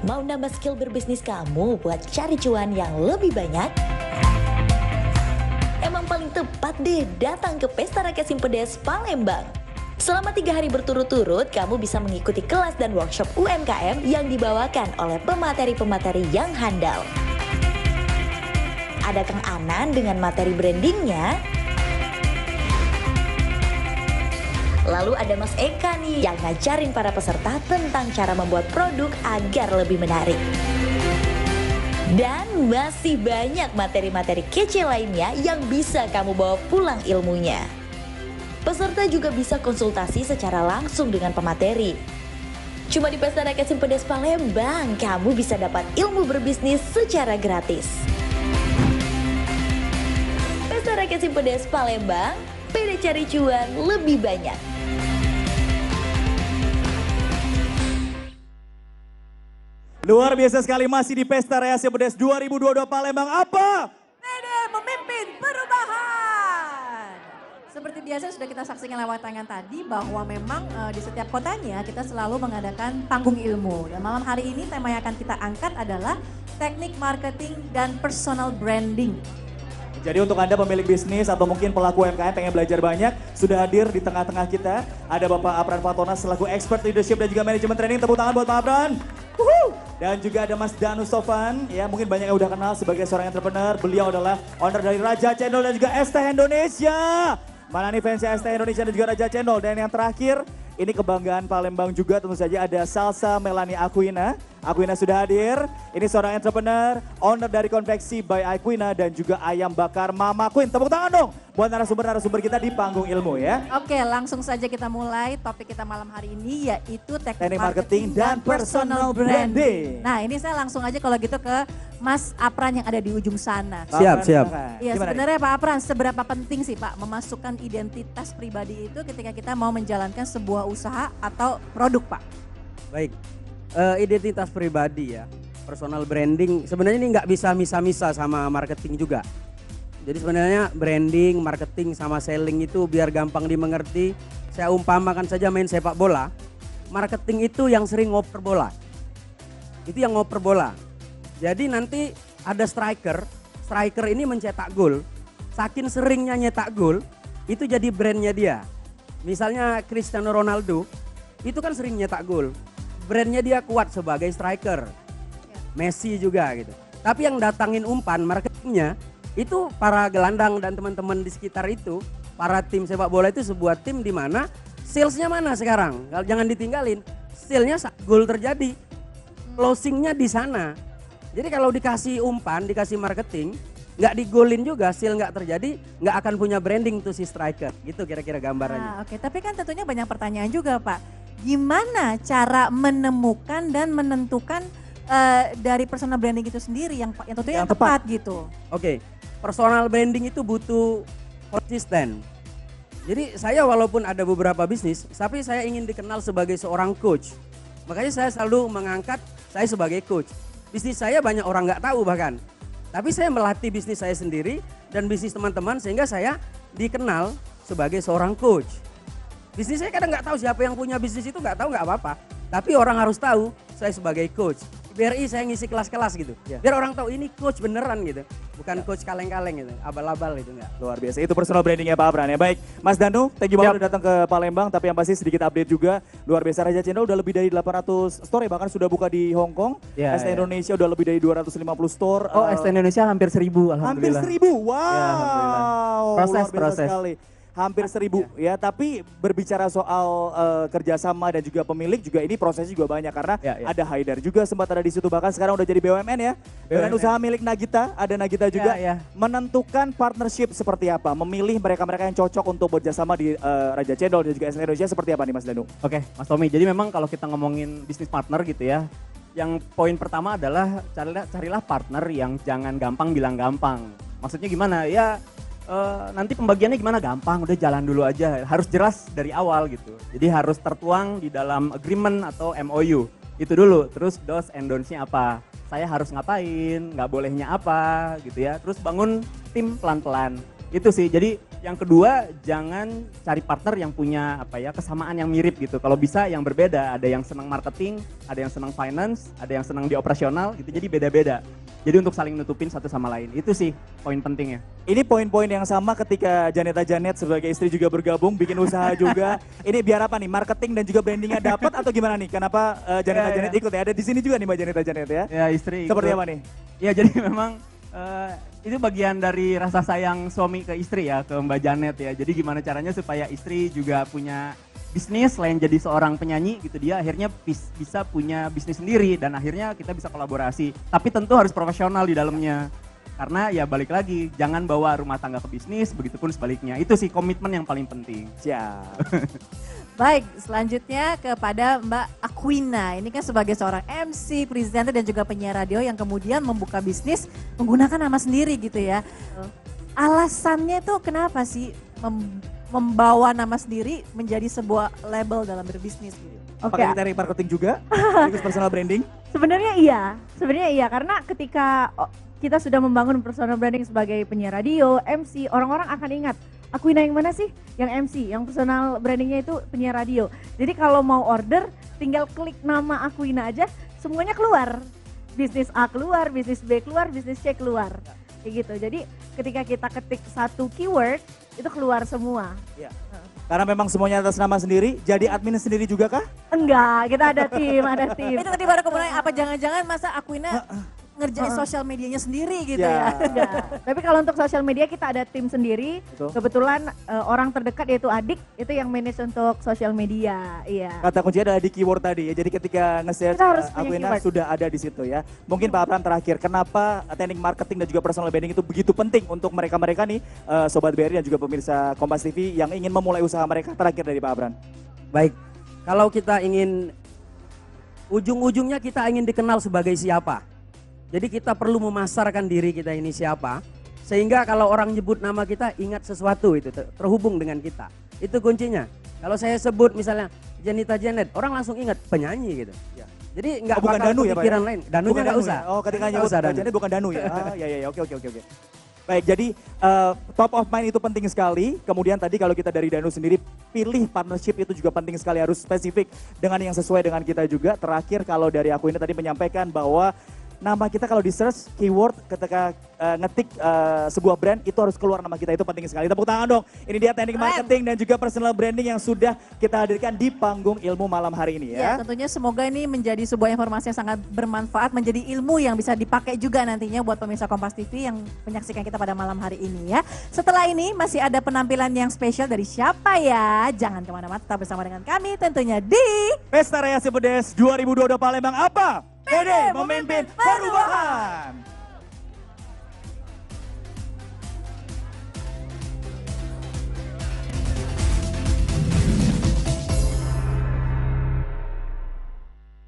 Mau nambah skill berbisnis kamu buat cari cuan yang lebih banyak? Emang paling tepat deh datang ke Pesta Rakyat Simpedes Palembang. Selama 3 hari berturut-turut, kamu bisa mengikuti kelas dan workshop UMKM yang dibawakan oleh pemateri-pemateri yang handal. Ada Kang Anan dengan materi brandingnya. Lalu ada Mas Eka nih yang ngajarin para peserta tentang cara membuat produk agar lebih menarik. Dan masih banyak materi-materi kece lainnya yang bisa kamu bawa pulang ilmunya. Peserta juga bisa konsultasi secara langsung dengan pemateri. Cuma di Pesta Rakyat Simpedes Palembang, kamu bisa dapat ilmu berbisnis secara gratis. Pesta Rakyat Simpedes Palembang, beda cari cuan lebih banyak. Luar biasa sekali, masih di Pesta Rakyat Simpedes 2022 Palembang. Apa? PD memimpin perubahan. Seperti biasa sudah kita saksikan lewat tangan tadi bahwa memang di setiap kotanya kita selalu mengadakan panggung ilmu. Dan malam hari ini tema yang akan kita angkat adalah teknik marketing dan personal branding. Jadi untuk Anda pemilik bisnis atau mungkin pelaku UMKM pengen belajar banyak, sudah hadir di tengah-tengah kita. Ada Bapak Apran Fatona selaku expert leadership dan juga manajemen training. Tepuk tangan buat Pak Apran. Dan juga ada Mas Danu Sofan, ya mungkin banyak yang udah kenal sebagai seorang entrepreneur. Beliau adalah owner dari Raja Cendol dan juga Es Teh Indonesia. Mana nih fansnya Es Teh Indonesia dan juga Raja Cendol. Dan yang terakhir, ini kebanggaan Palembang juga, tentu saja ada Salsa Melanie Aquina. Aquina sudah hadir, ini seorang entrepreneur, owner dari Konveksi by Aquina dan juga ayam bakar Mama Queen. Tepuk tangan dong buat narasumber-narasumber kita di panggung ilmu ya. Oke, langsung saja kita mulai topik kita malam hari ini yaitu teknik marketing dan personal branding. Nah ini saya langsung aja kalau gitu ke Mas Apran yang ada di ujung sana. Siap. Iya sebenarnya Pak Apran, seberapa penting sih Pak memasukkan identitas pribadi itu ketika kita mau menjalankan sebuah usaha atau produk Pak? Baik, identitas pribadi ya, personal branding sebenarnya ini nggak bisa misa-misa sama marketing juga. Jadi sebenarnya branding, marketing sama selling itu biar gampang dimengerti. Saya umpamakan saja main sepak bola, marketing itu yang sering ngoper bola. Itu yang ngoper bola. Jadi nanti ada striker ini mencetak gol. Saking seringnya nyetak gol, itu jadi brandnya dia. Misalnya Cristiano Ronaldo, itu kan sering nyetak gol. Brandnya dia kuat sebagai striker. Messi juga gitu. Tapi yang datangin umpan marketingnya itu para gelandang dan teman-teman di sekitar itu. Para tim sepak bola itu sebuah tim di mana salesnya mana sekarang. Jangan ditinggalin. Salesnya saat gol terjadi. Closingnya di sana. Jadi kalau dikasih umpan, dikasih marketing, nggak digolin juga, sale nggak terjadi, nggak akan punya branding tuh si striker. Gitu kira-kira gambarannya. Oke, tapi kan tentunya banyak pertanyaan juga Pak. Gimana cara menemukan dan menentukan dari personal branding itu sendiri yang tentunya yang tepat gitu? Oke, personal branding itu butuh konsisten. Jadi saya walaupun ada beberapa bisnis, tapi saya ingin dikenal sebagai seorang coach. Makanya saya selalu mengangkat saya sebagai coach. Bisnis saya banyak orang nggak tahu bahkan. Tapi saya melatih bisnis saya sendiri dan bisnis teman-teman sehingga saya dikenal sebagai seorang coach. Bisnis saya kadang nggak tahu siapa yang punya bisnis itu nggak tahu nggak apa-apa. Tapi orang harus tahu saya sebagai coach. BRI saya ngisi kelas-kelas gitu. Biar orang tahu ini coach beneran gitu. Bukan coach kaleng-kaleng gitu, abal-abal gitu enggak. Luar biasa, itu personal brandingnya Pak Apran ya. Baik, Mas Danu, thank you banget udah datang ke Palembang. Tapi yang pasti sedikit update juga, luar biasa Raja Cendol udah lebih dari 800 store ya, bahkan sudah buka di Hong Kong. Es Teh Indonesia udah lebih dari 250 store. Oh, Es Teh Indonesia hampir 1.000 alhamdulillah. Hampir 1.000, wow. Ya, alhamdulillah. Proses. Sekali. Hampir 1.000 ya, tapi berbicara soal kerjasama dan juga pemilik juga ini prosesnya juga banyak karena ada Haidar juga sempat ada di situ, bahkan sekarang udah jadi BUMN ya. BUMN usaha milik Nagita, ada Nagita juga. Menentukan partnership seperti apa, memilih mereka-mereka yang cocok untuk bekerjasama di Raja Cendol dan juga Es Teh Indonesia seperti apa nih Mas Danu? Oke, Mas Tommy, jadi memang kalau kita ngomongin bisnis partner gitu ya, yang poin pertama adalah carilah partner yang jangan gampang bilang gampang. Maksudnya gimana? Ya nanti pembagiannya gimana, gampang, udah jalan dulu aja. Harus jelas dari awal gitu. Jadi harus tertuang di dalam agreement atau MOU. Itu dulu, terus dos and don'ts-nya apa. Saya harus ngapain, nggak bolehnya apa gitu ya. Terus bangun tim pelan-pelan. Itu sih. Jadi yang kedua, jangan cari partner yang punya kesamaan yang mirip gitu. Kalau bisa yang berbeda. Ada yang senang marketing, ada yang senang finance, ada yang senang di operasional gitu. Jadi beda-beda. Jadi untuk saling nutupin satu sama lain. Itu sih poin pentingnya. Ini poin-poin yang sama ketika Janet sebagai istri juga bergabung, bikin usaha juga. Ini biar apa nih, marketing dan juga brandingnya dapat atau gimana nih? Kenapa Janet ikut ya? Ada di sini juga nih Mbak Janet ya? Ya istri. Seperti ikut. apa nih? Ya jadi memang itu bagian dari rasa sayang suami ke istri ya, ke Mbak Janet ya. Jadi gimana caranya supaya istri juga punya bisnis selain jadi seorang penyanyi gitu, dia akhirnya bisa punya bisnis sendiri dan akhirnya kita bisa kolaborasi. Tapi tentu harus profesional di dalamnya. Karena ya balik lagi, jangan bawa rumah tangga ke bisnis, begitupun sebaliknya. Itu sih komitmen yang paling penting. Siap. Baik, selanjutnya kepada Mbak Aquina. Ini kan sebagai seorang MC, presenter dan juga penyiar radio yang kemudian membuka bisnis menggunakan nama sendiri gitu ya. Alasannya tuh kenapa sih membawa nama sendiri menjadi sebuah label dalam berbisnis gitu? Oke. Pakai teknik marketing juga, sekaligus personal branding. Sebenarnya iya karena ketika kita sudah membangun personal branding sebagai penyiar radio, MC, orang-orang akan ingat, Aquina yang mana sih? Yang MC, yang personal brandingnya itu penyiar radio. Jadi kalau mau order, tinggal klik nama Aquina aja, semuanya keluar. Bisnis A keluar, bisnis B keluar, bisnis C keluar. Kayak gitu. Jadi ketika kita ketik satu keyword, itu keluar semua. Iya. Karena memang semuanya atas nama sendiri, jadi admin sendiri juga kah? Enggak, kita ada tim. Itu tadi baru kemudian apa jangan-jangan masa Aquina ngerjain sosial medianya sendiri gitu Ya. ya. Enggak. Tapi kalau untuk sosial media kita ada tim sendiri. Betul. Kebetulan orang terdekat yaitu adik itu yang manage untuk sosial media. Iya. Kata kuncinya ada di keyword tadi ya. Jadi ketika nge-search Kita harus punya Aquina keyword. sudah ada di situ ya. Mungkin Pak Abram terakhir, kenapa teknik marketing dan juga personal branding itu begitu penting untuk mereka-mereka nih Sobat BRI dan juga pemirsa Kompas TV yang ingin memulai usaha mereka, terakhir dari Pak Abram. Baik, kalau kita ingin, ujung-ujungnya kita ingin dikenal sebagai siapa. Jadi kita perlu memasarkan diri kita ini siapa, sehingga kalau orang nyebut nama kita ingat sesuatu itu, terhubung dengan kita. Itu kuncinya. Kalau saya sebut misalnya Janita Janet, orang langsung ingat penyanyi gitu. Ya. Jadi nggak bukan bakal Danu ya Pak? kepikiran Ya? lain. Danunya Bukan nggak Danu usah. ya? Oh ketika Nggak nyebut usah Danu. Janet bukan Danu ya? Ya, oke. Baik, jadi top of mind itu penting sekali. Kemudian tadi kalau kita dari Danu sendiri, pilih partnership itu juga penting sekali, harus spesifik dengan yang sesuai dengan kita juga. Terakhir kalau dari aku ini tadi menyampaikan bahwa nama kita kalau di search keyword ketika ngetik sebuah brand itu harus keluar nama kita, itu penting sekali. Tepuk tangan dong. Ini dia teknik marketing dan juga personal branding yang sudah kita hadirkan di panggung ilmu malam hari ini Ya, ya. tentunya semoga ini menjadi sebuah informasi yang sangat bermanfaat, menjadi ilmu yang bisa dipakai juga nantinya buat pemirsa Kompas TV yang menyaksikan kita pada malam hari ini ya. Setelah ini masih ada penampilan yang spesial dari siapa ya? Jangan kemana-mana, tetap bersama dengan kami tentunya di Pesta Raya Cibodas 2022 Palembang apa? PD memimpin perubahan.